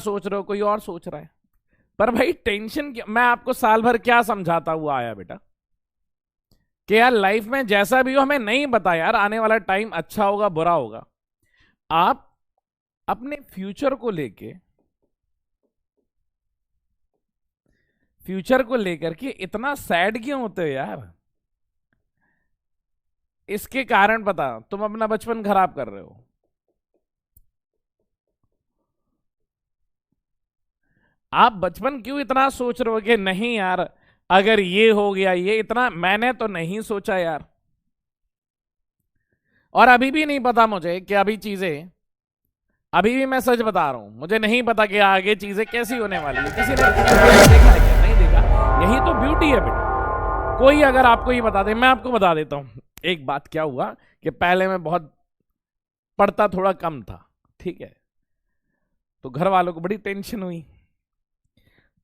सोच रहे हो, कोई और सोच रहा है। पर भाई टेंशन क्या, मैं आपको साल भर क्या समझाता हुआ आया बेटा कि यार लाइफ में जैसा भी हो हमें नहीं पता यार आने वाला टाइम अच्छा होगा बुरा होगा। आप अपने फ्यूचर को लेकर के इतना सैड क्यों होते हो यार। इसके कारण पता, तुम अपना बचपन खराब कर रहे हो। आप बचपन क्यों इतना सोच रहे हो कि नहीं यार अगर ये हो गया, ये इतना मैंने तो नहीं सोचा यार। और अभी भी नहीं पता मुझे कि अभी भी मैं सच बता रहा हूं, मुझे नहीं पता कि आगे चीजें कैसी होने वाली है। किसी ने देखा है क्या? नहीं देखा। यही तो ब्यूटी है बेटा। कोई अगर आपको ये बता दे, मैं आपको बता देता हूं एक बात क्या हुआ कि पहले मैं बहुत पढ़ता थोड़ा कम था, ठीक है, तो घर वालों को बड़ी टेंशन हुई।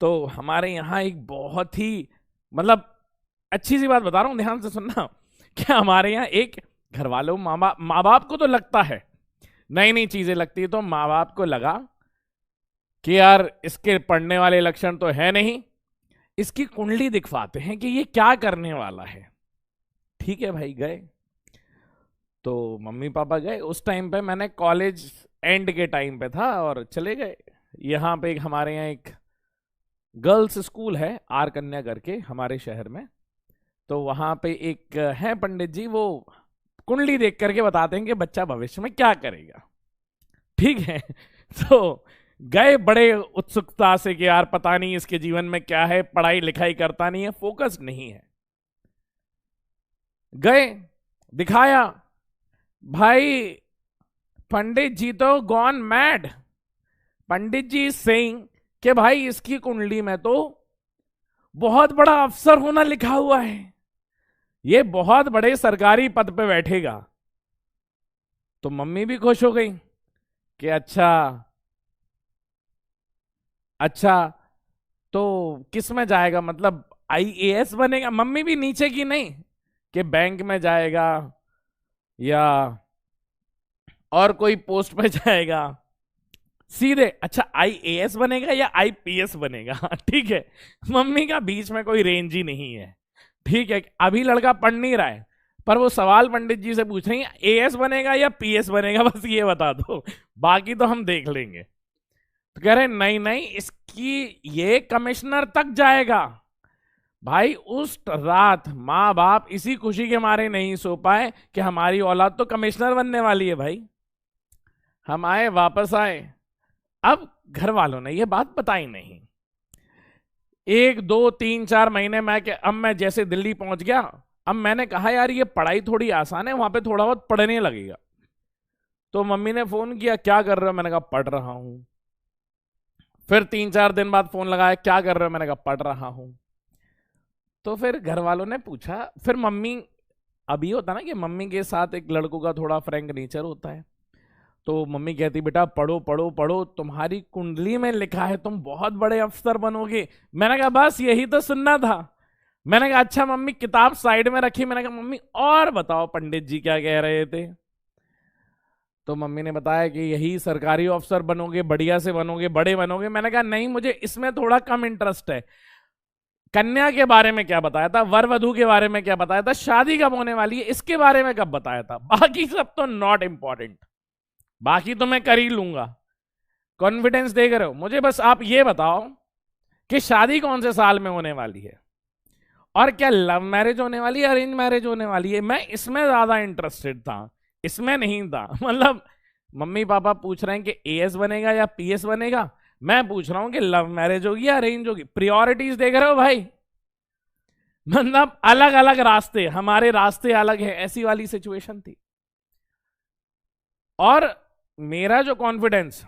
तो हमारे यहाँ एक बहुत ही मतलब अच्छी सी बात बता रहा हूं, ध्यान से सुनना। क्या हमारे यहाँ एक घर वालों माँ बाप को तो लगता है, नई नई चीजें लगती है, तो माँ बाप को लगा कि यार इसके पढ़ने वाले लक्षण तो है नहीं, इसकी कुंडली दिखवाते हैं कि ये क्या करने वाला है। ठीक है भाई, गए तो मम्मी पापा गए। उस टाइम पे मैंने कॉलेज एंड के टाइम पे था और चले गए। यहाँ पे हमारे यहाँ एक गर्ल्स स्कूल है आर कन्या करके हमारे शहर में। तो वहां पे एक है पंडित जी, वो कुंडली देख करके बताते हैं कि बच्चा भविष्य में क्या करेगा। ठीक है। तो गए बड़े उत्सुकता से कि यार पता नहीं इसके जीवन में क्या है, पढ़ाई लिखाई करता नहीं है, फोकस नहीं है। गए, दिखाया, भाई पंडित जी तो गॉन मैड। पंडित जी सेइंग कि भाई इसकी कुंडली में तो बहुत बड़ा अफसर होना लिखा हुआ है, ये बहुत बड़े सरकारी पद पे बैठेगा। तो मम्मी भी खुश हो गई कि अच्छा अच्छा, तो किस में जाएगा, मतलब आईएएस बनेगा। मम्मी भी नीचे की नहीं कि बैंक में जाएगा या और कोई पोस्ट पे जाएगा, सीधे अच्छा आईएएस बनेगा या आईपीएस बनेगा। ठीक है, मम्मी का बीच में कोई रेंज ही नहीं है। ठीक है, अभी लड़का पढ़ नहीं रहा है, पर वो सवाल पंडित जी से पूछ रही है एएस बनेगा या पीएस बनेगा, बस ये बता दो, बाकी तो हम देख लेंगे। तो कह रहे नहीं नहीं, इसकी ये कमिश्नर तक जाएगा। भाई उस रात माँ बाप इसी खुशी के मारे नहीं सो पाए कि हमारी औलाद तो कमिश्नर बनने वाली है। भाई हम आए, वापस आए, अब घर वालों ने ये बात बताई नहीं। 1 2 3 4 महीने में अब मैं जैसे दिल्ली पहुंच गया, अब मैंने कहा यार ये पढ़ाई थोड़ी आसान है, वहां पे थोड़ा बहुत पढ़ने लगेगा। तो मम्मी ने फोन किया, क्या कर रहे हो? मैंने कहा पढ़ रहा हूं। फिर 3 4 दिन बाद फोन लगाया, क्या कर रहे हो? मैंने कहा पढ़ रहा हूं। तो फिर घर वालों ने पूछा, फिर मम्मी, अभी होता ना कि मम्मी के साथ एक लड़कों का थोड़ा फ्रैंक नेचर होता है, तो मम्मी कहती बेटा पढ़ो पढ़ो पढ़ो, तुम्हारी कुंडली में लिखा है तुम बहुत बड़े अफसर बनोगे। मैंने कहा बस यही तो सुनना था। मैंने कहा अच्छा मम्मी, किताब साइड में रखी। मैंने कहा मम्मी और बताओ पंडित जी क्या कह रहे थे। तो मम्मी ने बताया कि यही सरकारी अफसर बनोगे, बढ़िया से बनोगे, बड़े बनोगे। मैंने कहा नहीं, मुझे इसमें थोड़ा कम इंटरेस्ट है। कन्या के बारे में क्या बताया था, वर वधु के बारे में क्या बताया था, शादी कब होने वाली है इसके बारे में कब बताया था, बाकी सब तो नॉट इंपॉर्टेंट, बाकी तो मैं कर ही लूंगा। कॉन्फिडेंस देख रहे हो मुझे, बस आप ये बताओ कि शादी कौन से साल में होने वाली है, और क्या लव मैरिज होने वाली है, अरेंज मैरिज होने वाली है। मैं इसमें ज्यादा इंटरेस्टेड था, इसमें नहीं था। मतलब मम्मी पापा पूछ रहे हैं कि एएस बनेगा या पीएस बनेगा, मैं पूछ रहा हूं कि लव मैरिज होगी या अरेंज होगी। प्रायोरिटीज देख रहे हो भाई, मतलब अलग अलग रास्ते, हमारे रास्ते अलग है, ऐसी वाली सिचुएशन थी। और मेरा जो कॉन्फिडेंस,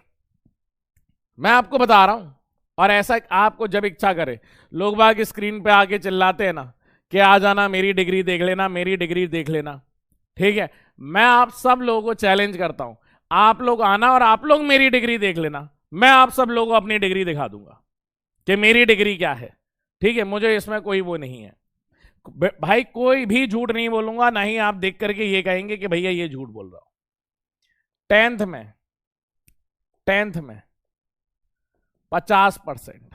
मैं आपको बता रहा हूं, और ऐसा आपको जब इच्छा करे, लोग बाग स्क्रीन पे आके चिल्लाते हैं ना कि आ जाना मेरी डिग्री देख लेना, मेरी डिग्री देख लेना। ठीक है, मैं आप सब लोगों को चैलेंज करता हूं, आप लोग आना और आप लोग मेरी डिग्री देख लेना, मैं आप सब लोगों को अपनी डिग्री दिखा दूंगा कि मेरी डिग्री क्या है। ठीक है, मुझे इसमें कोई वो नहीं है भाई, कोई भी झूठ नहीं बोलूंगा, ना ही आप देख करके ये कहेंगे कि भैया ये झूठ बोल रहा हूं। टेंथ में 50%।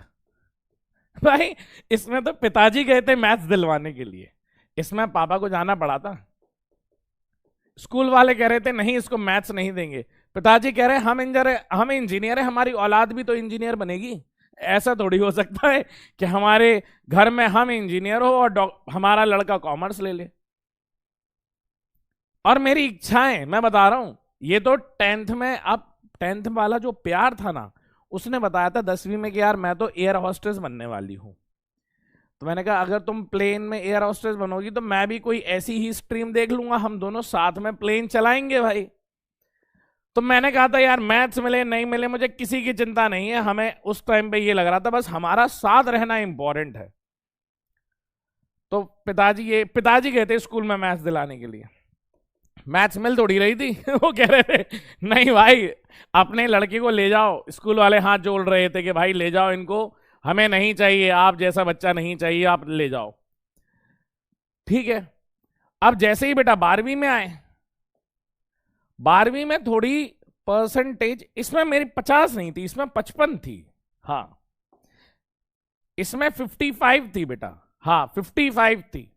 भाई इसमें तो पिताजी गए थे मैथ्स दिलवाने के लिए, इसमें पापा को जाना पड़ा था। स्कूल वाले कह रहे थे नहीं इसको मैथ्स नहीं देंगे, पिताजी कह रहे हम इंजीनियर है, हमारी औलाद भी तो इंजीनियर बनेगी। ऐसा थोड़ी हो सकता है कि हमारे घर में हम इंजीनियर हो और हमारा लड़का कॉमर्स ले ले। और मेरी इच्छाएं मैं बता रहा हूं, ये तो 10th में, अब 10th वाला जो प्यार था ना, उसने बताया था 10वीं में कि यार मैं तो एयर होस्टेस बनने वाली हूं। तो मैंने कहा अगर तुम प्लेन में एयर होस्टेस बनोगी तो मैं भी कोई ऐसी ही स्ट्रीम देख लूंगा, हम दोनों साथ में प्लेन चलाएंगे भाई। तो मैंने कहा था यार मैथ्स मिले नहीं मिले मुझे किसी की चिंता नहीं है, हमें उस टाइम पे ये लग रहा था बस हमारा साथ रहना इंपॉर्टेंट है। तो पिताजी गए थे स्कूल में मैथ्स दिलाने के लिए, मैथ्स मिल थोड़ी रही थी वो कह रहे थे नहीं भाई अपने लड़के को ले जाओ, स्कूल वाले हाथ जोड़ रहे थे कि भाई ले जाओ इनको, हमें नहीं चाहिए, आप जैसा बच्चा नहीं चाहिए, आप ले जाओ। ठीक है, अब जैसे ही बेटा 12वीं में आए, 12वीं में थोड़ी परसेंटेज, इसमें मेरी 50 नहीं थी, इसमें 55 थी। हाँ इसमें 55 थी बेटा, हाँ 55 थी।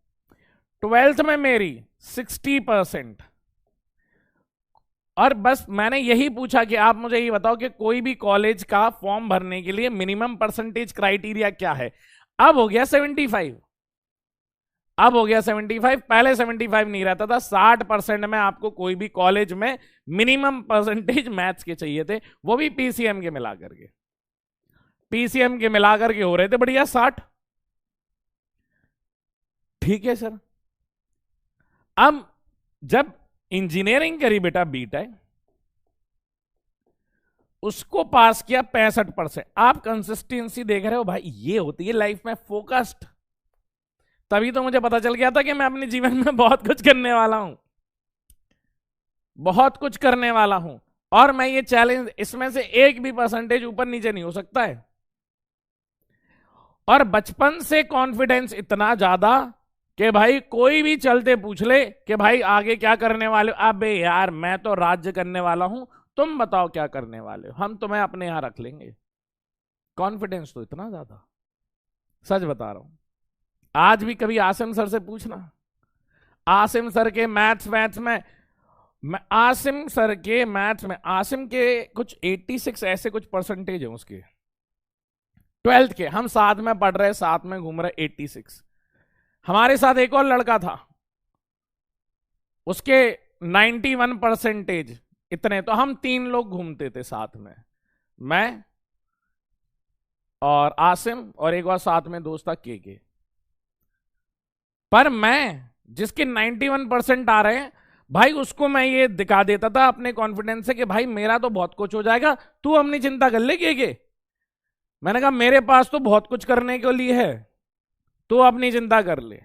12th में मेरी 60%। और बस मैंने यही पूछा कि आप मुझे ये बताओ कि कोई भी कॉलेज का फॉर्म भरने के लिए मिनिमम परसेंटेज क्राइटेरिया क्या है। अब हो गया 75, अब हो गया 75। पहले 75 नहीं रहता था, 60% में आपको कोई भी कॉलेज में मिनिमम परसेंटेज मैथ्स के चाहिए थे, वो भी पीसीएम के मिलाकर के, पीसीएम के मिलाकर के हो रहे थे बढ़िया 60। ठीक है सर, अब जब इंजीनियरिंग करी बेटा बीटेक, उसको पास किया 65%। आप कंसिस्टेंसी देख रहे हो भाई, ये होती है लाइफ में फोकस्ड। तभी तो मुझे पता चल गया था कि मैं अपने जीवन में बहुत कुछ करने वाला हूं, बहुत कुछ करने वाला हूं, और मैं ये चैलेंज, इसमें से एक भी परसेंटेज ऊपर नीचे नहीं हो सकता है। और बचपन से कॉन्फिडेंस इतना ज्यादा कि भाई कोई भी चलते पूछ ले कि भाई आगे क्या करने वाले हो, अबे यार मैं तो राज्य करने वाला हूं, तुम बताओ क्या करने वाले हो, हम तुम्हें अपने यहां रख लेंगे। कॉन्फिडेंस तो इतना ज्यादा, सच बता रहा हूं। आज भी कभी आसिम सर से पूछना, आसिम सर के मैथ्स में, आसिम सर के मैथ्स में, आसिम के कुछ 86 ऐसे कुछ परसेंटेज है उसके 12th के, हम साथ में पढ़ रहे, साथ में घूम रहे, 86। हमारे साथ एक और लड़का था, उसके 91 परसेंटेज इतने, तो हम 3 लोग घूमते थे साथ में, मैं और आसिम और एक और साथ में दोस्त था के। पर मैं जिसके 91% आ रहे हैं भाई, उसको मैं ये दिखा देता था अपने कॉन्फिडेंस से कि भाई मेरा तो बहुत कुछ हो जाएगा, तू अपनी चिंता कर ले के। मैंने कहा मेरे पास तो बहुत कुछ करने के लिए है, तू अपनी चिंता कर ले।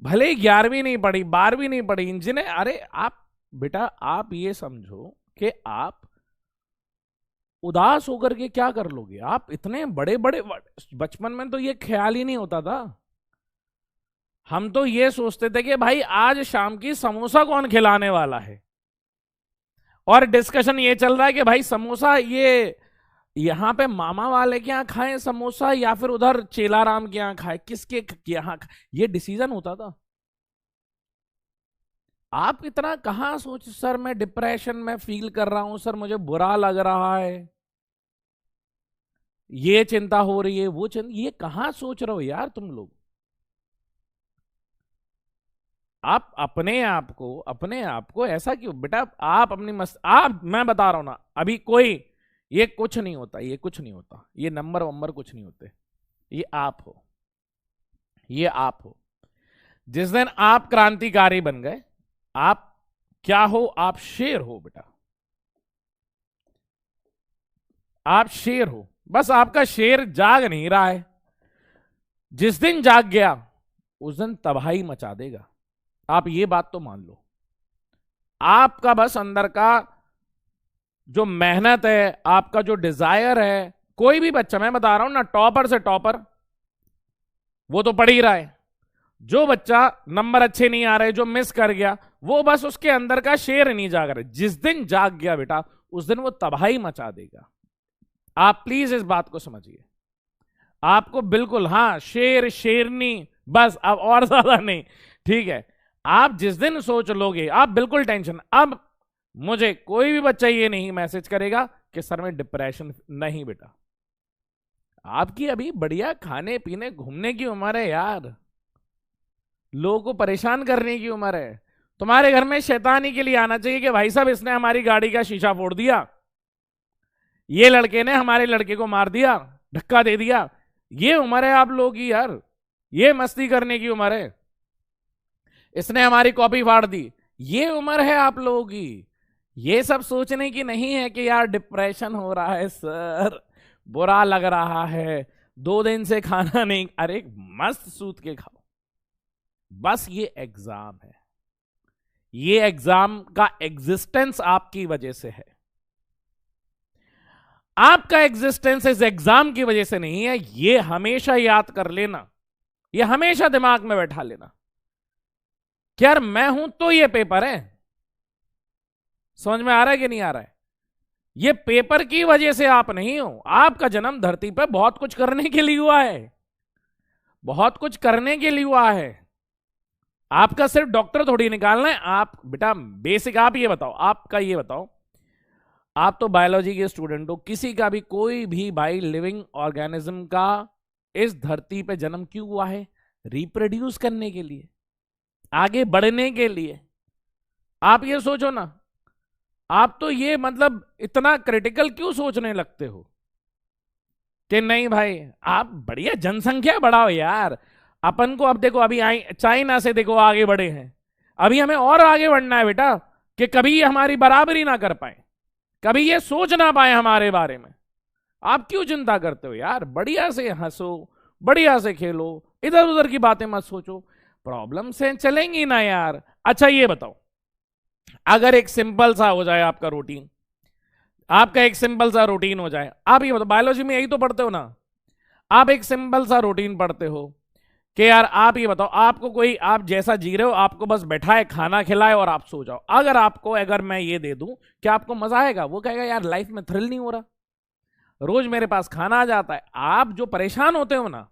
भले 11वीं नहीं पढ़ी, 12वीं नहीं पढ़ी, इंजीनियर, अरे आप बेटा आप ये समझो कि आप उदास होकर के क्या कर लोगे, आप इतने बड़े बड़े, बचपन में तो ये ख्याल ही नहीं होता था। हम तो ये सोचते थे कि भाई आज शाम की समोसा कौन खिलाने वाला है, और डिस्कशन ये चल रहा है कि भाई समोसा ये यहां पे मामा वाले के यहां खाएं समोसा या फिर उधर चेलाराम के यहां खाएं, किसके यहां, ये डिसीजन होता था। आप इतना कहां सोच, सर मैं डिप्रेशन में फील कर रहा हूं, सर मुझे बुरा लग रहा है, ये चिंता हो रही है, वो चिंता, ये कहां सोच रहे हो यार तुम लोग। आप अपने आप को ऐसा क्यों बेटा, आप अपनी आप, मैं बता रहा हूं ना, अभी कोई ये कुछ नहीं होता, ये कुछ नहीं होता, ये नंबर वंबर कुछ नहीं होते, ये आप हो, ये आप हो। जिस दिन आप क्रांतिकारी बन गए, आप क्या हो, आप शेर हो बेटा, आप शेर हो, बस आपका शेर जाग नहीं रहा है, जिस दिन जाग गया उस दिन तबाही मचा देगा, आप ये बात तो मान लो। आपका बस अंदर का जो मेहनत है, आपका जो डिजायर है, कोई भी बच्चा, मैं बता रहा हूं ना, टॉपर से टॉपर वो तो पढ़ ही रहा है, जो बच्चा नंबर अच्छे नहीं आ रहे, जो मिस कर गया, वो बस उसके अंदर का शेर नहीं जाग रहा। जिस दिन जाग गया बेटा, उस दिन वो तबाही मचा देगा। आप प्लीज इस बात को समझिए। आपको बिल्कुल, हाँ, शेर शेरनी, बस, अब और ज्यादा नहीं, ठीक है। आप जिस दिन सोच लोगे, आप बिल्कुल टेंशन, अब मुझे कोई भी बच्चा ये नहीं मैसेज करेगा कि सर में डिप्रेशन, नहीं बेटा। आपकी अभी बढ़िया खाने पीने घूमने की उम्र है यार, लोगों को परेशान करने की उम्र है। तुम्हारे घर में शैतानी के लिए आना चाहिए कि भाई साहब इसने हमारी गाड़ी का शीशा फोड़ दिया, ये लड़के ने हमारे लड़के को मार दिया, धक्का दे दिया। ये उम्र है आप लोगों की यार, ये मस्ती करने की उम्र है। इसने हमारी कॉपी फाड़ दी, ये उम्र है आप लोगों की। ये सब सोचने की नहीं है कि यार डिप्रेशन हो रहा है सर, बुरा लग रहा है, 2 दिन से खाना नहीं, अरे मस्त सूत के खाओ। बस ये एग्जाम है, ये एग्जाम का एग्जिस्टेंस आपकी वजह से है। आपका एग्जिस्टेंस इस एग्जाम की वजह से नहीं है, ये हमेशा याद कर लेना, ये हमेशा दिमाग में बैठा लेना कि यार मैं हूं तो ये पेपर है। समझ में आ रहा है कि नहीं आ रहा है? ये पेपर की वजह से आप नहीं हो। आपका जन्म धरती पर बहुत कुछ करने के लिए हुआ है, बहुत कुछ करने के लिए हुआ है। आपका सिर्फ डॉक्टर थोड़ी निकालना है। आप बेटा बेसिक, आप ये बताओ, आपका ये बताओ, आप तो बायोलॉजी के स्टूडेंट हो, किसी का भी कोई भी भाई लिविंग ऑर्गेनिज्म का इस धरती पे जन्म क्यों हुआ है? रिप्रोड्यूस करने के लिए, आगे बढ़ने के लिए। आप ये सोचो ना, आप तो ये मतलब इतना क्रिटिकल क्यों सोचने लगते हो कि नहीं भाई आप बढ़िया जनसंख्या बढ़ाओ यार। अपन को अब देखो, अभी चाइना से देखो आगे बढ़े हैं, अभी हमें और आगे बढ़ना है बेटा, कि कभी ये हमारी बराबरी ना कर पाए, कभी ये सोच ना पाए हमारे बारे में। आप क्यों चिंता करते हो यार? बढ़िया से हंसो, बढ़िया से खेलो, इधर उधर की बातें मत सोचो, प्रॉब्लम से चलेंगी ना यार। अच्छा ये बताओ, अगर एक सिंपल सा हो जाए आपका रूटीन, आपका एक सिंपल सा रूटीन हो जाए, आप ये बताओ, बायोलॉजी में यही तो पढ़ते हो ना, आप एक सिंपल सा रूटीन पढ़ते हो कि यार आप ये बताओ, आपको कोई, आप जैसा जी रहे हो, आपको बस बैठाए, खाना खिलाए और आप सो जाओ। अगर मैं ये दे दूं कि आपको मजा आएगा? वो कहेगा यार लाइफ में थ्रिल नहीं हो रहा, रोज मेरे पास खाना आ जाता है। आप जो परेशान होते हो ना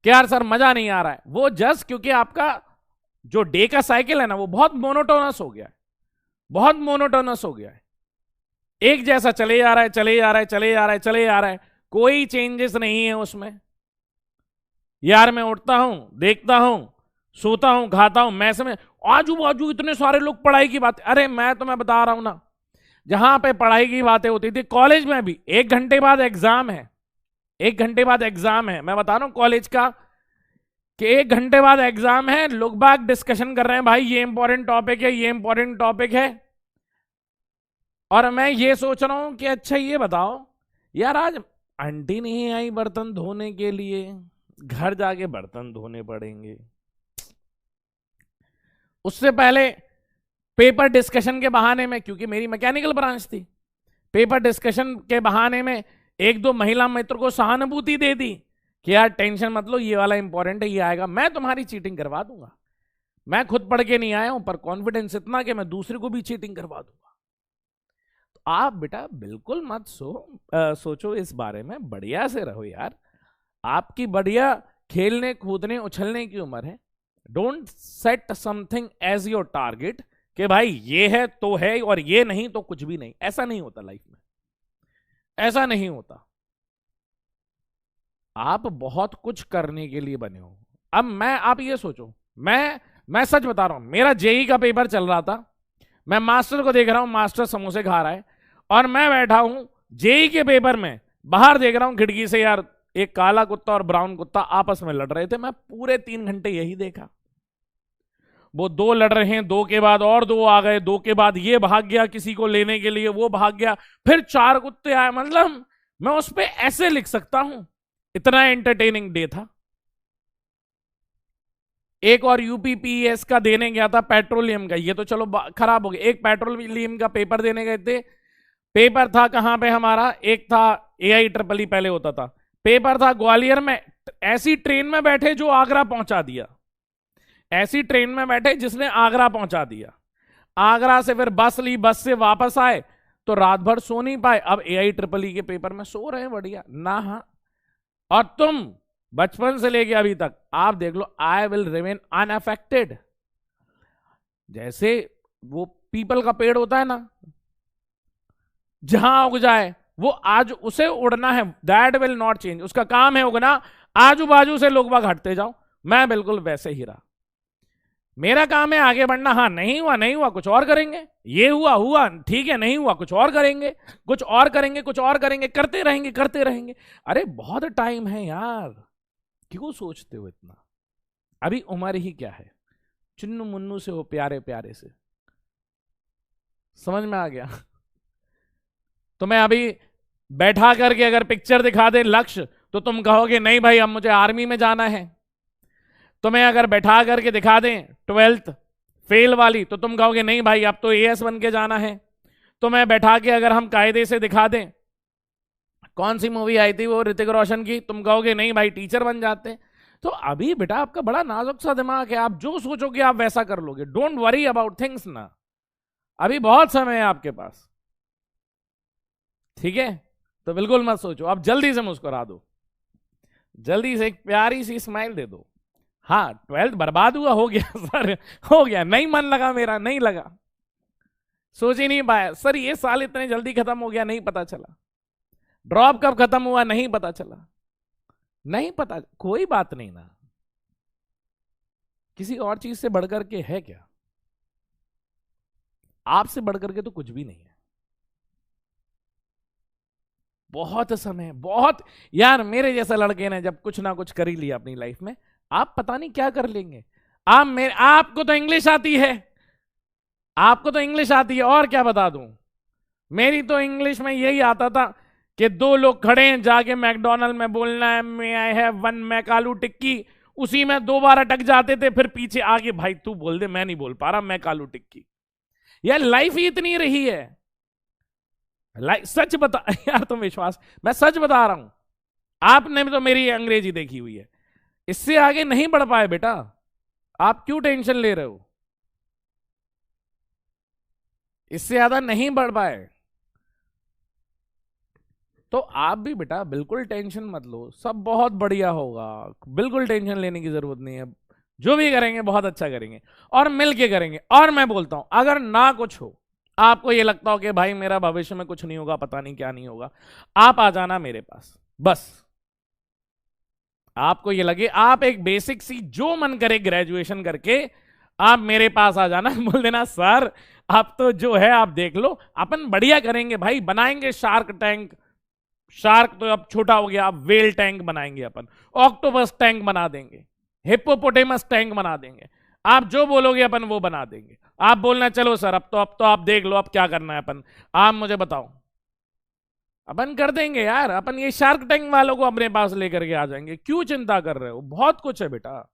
कि यार सर मजा नहीं आ रहा है, वो जस्ट क्योंकि आपका जो डे का साइकिल है ना, वो बहुत मोनोटोनस हो गया है, बहुत मोनोटोनस हो गया है, एक जैसा चले जा रहा है, चले जा रहा है, चले जा रहा है, चले जा रहा है, कोई चेंजेस नहीं है उसमें। यार मैं उठता हूं, देखता हूं, सोता हूं, खाता हूं, मैस में आजू बाजू इतने सारे लोग पढ़ाई की बात। अरे मैं तुम्हें बता रहा हूं ना, जहां पे पढ़ाई की बातें होती थी कॉलेज में भी 1 घंटे बाद एग्जाम है, 1 घंटे बाद एग्जाम है। मैं बता रहा हूं कॉलेज का कि 1 घंटे बाद एग्जाम है, लोग बाग डिस्कशन कर रहे हैं, भाई ये इंपॉर्टेंट टॉपिक है, ये इंपॉर्टेंट टॉपिक है। और मैं ये सोच रहा हूं कि अच्छा ये बताओ यार, आज आंटी नहीं आई बर्तन धोने के लिए, घर जाके बर्तन धोने पड़ेंगे। उससे पहले पेपर डिस्कशन के बहाने में, क्योंकि मेरी मैकेनिकल ब्रांच थी, पेपर डिस्कशन के बहाने में 1-2 महिला मित्र को सहानुभूति दे दी कि यार टेंशन मत लो, ये वाला इंपॉर्टेंट है, ये आएगा, मैं तुम्हारी चीटिंग करवा दूंगा। मैं खुद पढ़ के नहीं आया हूं, पर कॉन्फिडेंस इतना कि मैं दूसरे को भी चीटिंग करवा दूंगा। तो आप बेटा बिल्कुल मत सोचो इस बारे में, बढ़िया से रहो यार। आपकी बढ़िया खेलने कूदने उछलने की उम्र है। Don't set something as your target कि भाई ये है तो है और ये नहीं तो कुछ भी नहीं। ऐसा नहीं होता लाइफ में, ऐसा नहीं होता। आप बहुत कुछ करने के लिए बने हो। अब आप ये सोचो, मैं सच बता रहा हूं, मेरा जेई का पेपर चल रहा था, मैं मास्टर को देख रहा हूं, मास्टर समोसे खा रहा है, और मैं बैठा हूं जेई के पेपर में, बाहर देख रहा हूं खिड़की से, यार एक काला कुत्ता और ब्राउन कुत्ता आपस में लड़ रहे थे। मैं पूरे 3 घंटे यही देखा। वो 2 लड़ रहे हैं, 2 के बाद और 2 आ गए, 2 के बाद ये भाग गया किसी को लेने के लिए, वो भाग गया, फिर 4 कुत्ते आए। मतलब मैं उस पर ऐसे लिख सकता हूं, इतना एंटरटेनिंग डे था। एक और यूपीपीएस का देने गया था, पेट्रोलियम का, ये तो चलो खराब हो गया। एक पेट्रोलियम का पेपर देने गए थे। पेपर था कहां पे हमारा, एक था AIEEE पहले होता था, पेपर था ग्वालियर में। ऐसी ट्रेन में बैठे जो आगरा पहुंचा दिया, ऐसी ट्रेन में बैठे जिसने आगरा पहुंचा दिया। आगरा से फिर बस ली, बस से वापस आए तो रात भर सो नहीं पाए, अब एआई ट्रिपल ई के पेपर में सो रहे हैं बढ़िया ना। हाँ, और तुम बचपन से लेके अभी तक आप देख लो, आई विल रिमेन अनअफेक्टेड। जैसे वो पीपल का पेड़ होता है ना, जहां उग जाए वो आज उसे उड़ना है, दैट विल नॉट चेंज, उसका काम है उगना, आजू बाजू से लोग बाग हटते जाओ। मैं बिल्कुल वैसे ही रहा, मेरा काम है आगे बढ़ना। हाँ, नहीं हुआ नहीं हुआ, कुछ और करेंगे, ये हुआ हुआ ठीक है, नहीं हुआ कुछ और करेंगे, कुछ और करेंगे, कुछ और करेंगे, करते रहेंगे करते रहेंगे। अरे बहुत टाइम है यार, क्यों सोचते हो इतना? अभी उम्र ही क्या है, चुन्नू मुन्नू से हो प्यारे प्यारे से। समझ में आ गया? तो मैं अभी बैठा करके अगर पिक्चर दिखा दे लक्ष्य, तो तुम कहोगे नहीं भाई अब मुझे आर्मी में जाना है। तो मैं अगर बैठा करके दिखा दें 12th फेल वाली, तो तुम कहोगे नहीं भाई अब तो एएस बन के जाना है। तो मैं बैठा के अगर हम कायदे से दिखा दें, कौन सी मूवी आई थी वो ऋतिक रोशन की, तुम कहोगे नहीं भाई टीचर बन जाते। तो अभी बेटा आपका बड़ा नाजुक सा दिमाग है, आप जो सोचोगे आप वैसा कर लोगे। डोंट वरी अबाउट थिंग्स ना, अभी बहुत समय है आपके पास, ठीक है? तो बिल्कुल मत सोचो, आप जल्दी से मुस्कुरा दो, जल्दी से एक प्यारी सी स्माइल दे दो। हाँ, 12th बर्बाद हुआ, हो गया सर, हो गया, नहीं मन लगा मेरा, नहीं लगा, सोच ही नहीं पाया सर, ये साल इतने जल्दी खत्म हो गया, नहीं पता चला। ड्रॉप कब खत्म हुआ नहीं पता चला, नहीं पता। कोई बात नहीं ना, किसी और चीज से बढ़कर के है क्या? आपसे बढ़कर के तो कुछ भी नहीं है। बहुत समय, बहुत यार, मेरे जैसा लड़के ने जब कुछ ना कुछ कर ही लिया अपनी लाइफ में, आप पता नहीं क्या कर लेंगे। आपको तो इंग्लिश आती है, आपको तो इंग्लिश आती है, और क्या बता दूं। मेरी तो इंग्लिश में यही आता था कि दो लोग खड़े हैं, जाके मैकडोनल्ड में बोलना है मे आई हैव 1 मैकालू टिक्की, उसी में 2 बार अटक जाते थे, फिर पीछे आगे भाई तू बोल दे, मैं नहीं बोल पा रहा मैकालू टिक्की। यार लाइफ ही इतनी रही है, सच बता यार, तुम विश्वास, मैं सच बता रहा हूं, आपने भी तो मेरी अंग्रेजी देखी हुई है, इससे आगे नहीं बढ़ पाए बेटा, आप क्यों टेंशन ले रहे हो? इससे ज्यादा नहीं बढ़ पाए, तो आप भी बेटा बिल्कुल टेंशन मत लो, सब बहुत बढ़िया होगा, बिल्कुल टेंशन लेने की जरूरत नहीं है। जो भी करेंगे बहुत अच्छा करेंगे, और मिल के करेंगे। और मैं बोलता हूं, अगर ना कुछ हो, आपको ये लगता हो कि भाई मेरा भविष्य में कुछ नहीं होगा, पता नहीं क्या नहीं होगा, आप आ जाना मेरे पास। बस आपको ये लगे, आप एक बेसिक सी जो मन करे ग्रेजुएशन करके आप मेरे पास आ जाना, बोल देना सर आप तो जो है आप देख लो, अपन बढ़िया करेंगे भाई, बनाएंगे शार्क टैंक, शार्क तो अब छोटा हो गया, अब वेल टैंक बनाएंगे अपन, ऑक्टोपस टैंक बना देंगे, हिप्पोपोटेमस टैंक बना देंगे, आप जो बोलोगे अपन वो बना देंगे। आप बोलना चलो सर अब तो आप देख लो अब क्या करना है अपन, आप मुझे बताओ, अपन कर देंगे यार, अपन ये शार्क टैंक वालों को अपने पास लेकर के आ जाएंगे, क्यों चिंता कर रहे हो? बहुत कुछ है बेटा,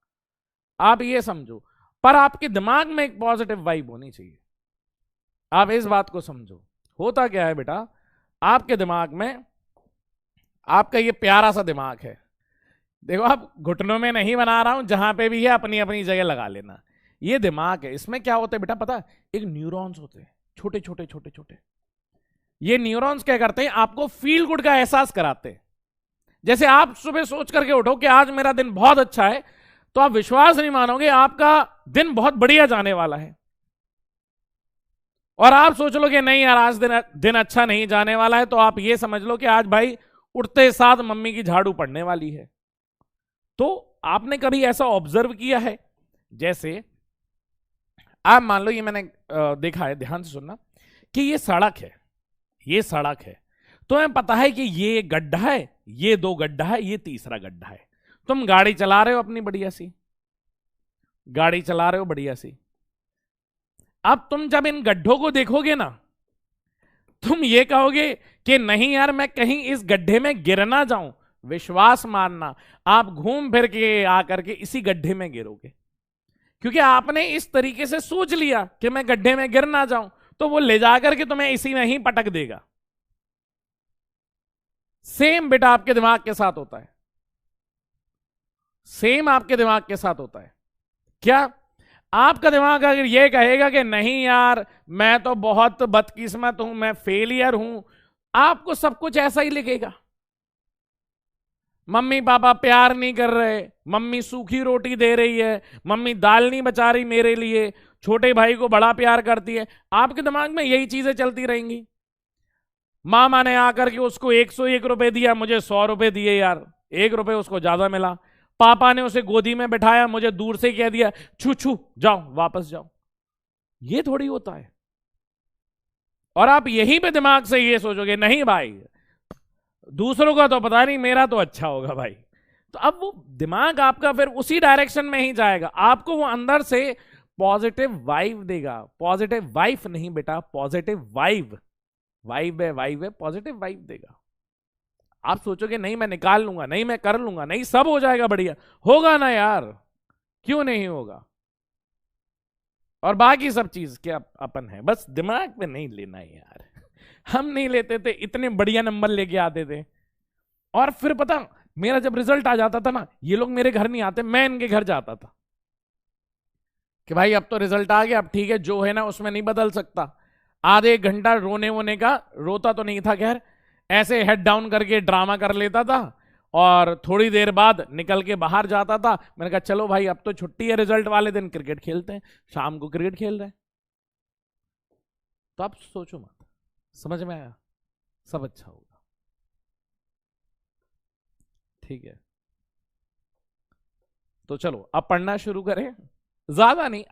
आप ये समझो। पर आपके दिमाग में एक पॉजिटिव वाइब होनी चाहिए, आप इस बात को समझो। होता क्या है बेटा, आपके दिमाग में, आपका ये प्यारा सा दिमाग है, देखो आप घुटनों में नहीं बना रहा हूं, जहां पे भी है अपनी अपनी जगह लगा लेना। ये दिमाग है, इसमें क्या होता है बेटा पता है, एक न्यूरॉन्स होते हैं छोटे छोटे छोटे छोटे, ये न्यूरॉन्स क्या करते हैं, आपको फील गुड का एहसास कराते हैं। जैसे आप सुबह सोच करके उठो कि आज मेरा दिन बहुत अच्छा है, तो आप विश्वास नहीं मानोगे, आपका दिन बहुत बढ़िया जाने वाला है। और आप सोच लो कि नहीं यार आज दिन अच्छा नहीं जाने वाला है, तो आप ये समझ लो कि आज भाई उठते साथ मम्मी की झाड़ू पड़ने वाली है। तो आपने कभी ऐसा ऑब्जर्व किया है, जैसे आप मान लो, ये मैंने देखा है, ध्यान से सुनना, कि ये सड़क है, ये सड़क है, तो हमें पता है कि ये गड्ढा है, ये 2 गड्ढा है, ये तीसरा गड्ढा है। तुम गाड़ी चला रहे हो अपनी बढ़िया सी, गाड़ी चला रहे हो बढ़िया सी, अब तुम जब इन गड्ढों को देखोगे ना, तुम ये कहोगे कि नहीं यार मैं कहीं इस गड्ढे में गिर ना जाऊं। विश्वास मानना, आप घूम फिर के आकर के इसी गड्ढे में गिरोगे, क्योंकि आपने इस तरीके से सोच लिया कि मैं गड्ढे में गिर ना जाऊं, तो वो ले जाकर के तुम्हें इसी में ही पटक देगा। सेम बेटा आपके दिमाग के साथ होता है, सेम आपके दिमाग के साथ होता है। क्या आपका दिमाग अगर ये कहेगा कि नहीं यार मैं तो बहुत बदकिस्मत हूं, मैं फेलियर हूं, आपको सब कुछ ऐसा ही लिखेगा। मम्मी पापा प्यार नहीं कर रहे, मम्मी सूखी रोटी दे रही है, मम्मी दाल नहीं बचा रही मेरे लिए, छोटे भाई को बड़ा प्यार करती है, आपके दिमाग में यही चीजें चलती रहेंगी। मामा ने आकर के उसको 101 रुपए दिया, मुझे 100 रुपए दिए यार, 1 रुपए उसको ज्यादा मिला। पापा ने उसे गोदी में बिठाया, मुझे दूर से कह दिया छू छू जाओ वापस जाओ। ये थोड़ी होता है। और आप यहीं पे दिमाग से ये सोचोगे नहीं भाई दूसरों का तो पता नहीं, मेरा तो अच्छा होगा भाई। तो अब वो दिमाग आपका फिर उसी डायरेक्शन में ही जाएगा, आपको वो अंदर से पॉजिटिव वाइब देगा। पॉजिटिव वाइफ नहीं बेटा, पॉजिटिव वाइब। वाइब है, पॉजिटिव वाइब देगा। आप सोचोगे नहीं मैं निकाल लूंगा, नहीं मैं कर लूंगा, नहीं सब हो जाएगा बढ़िया, होगा ना यार, क्यों नहीं होगा। और बाकी सब चीज क्या अपन है, बस दिमाग पे नहीं लेना है यार। हम नहीं लेते थे, इतने बढ़िया नंबर लेके आते थे। और फिर पता मेरा जब रिजल्ट आ जाता था ना, ये लोग मेरे घर नहीं आते, मैं इनके घर जाता था कि भाई अब तो रिजल्ट आ गया, अब ठीक है जो है ना उसमें नहीं बदल सकता। आधे एक घंटा रोने वोने का, रोता तो नहीं था खैर, ऐसे हेड डाउन करके ड्रामा कर लेता था। और थोड़ी देर बाद निकल के बाहर जाता था। मैंने कहा चलो भाई अब तो छुट्टी है, रिजल्ट वाले दिन क्रिकेट खेलते हैं, शाम को क्रिकेट खेल रहे हैं। तो आप सोचो मत, समझ में आया, सब अच्छा होगा। ठीक है, तो चलो अब पढ़ना शुरू करें, ज्यादा नहीं।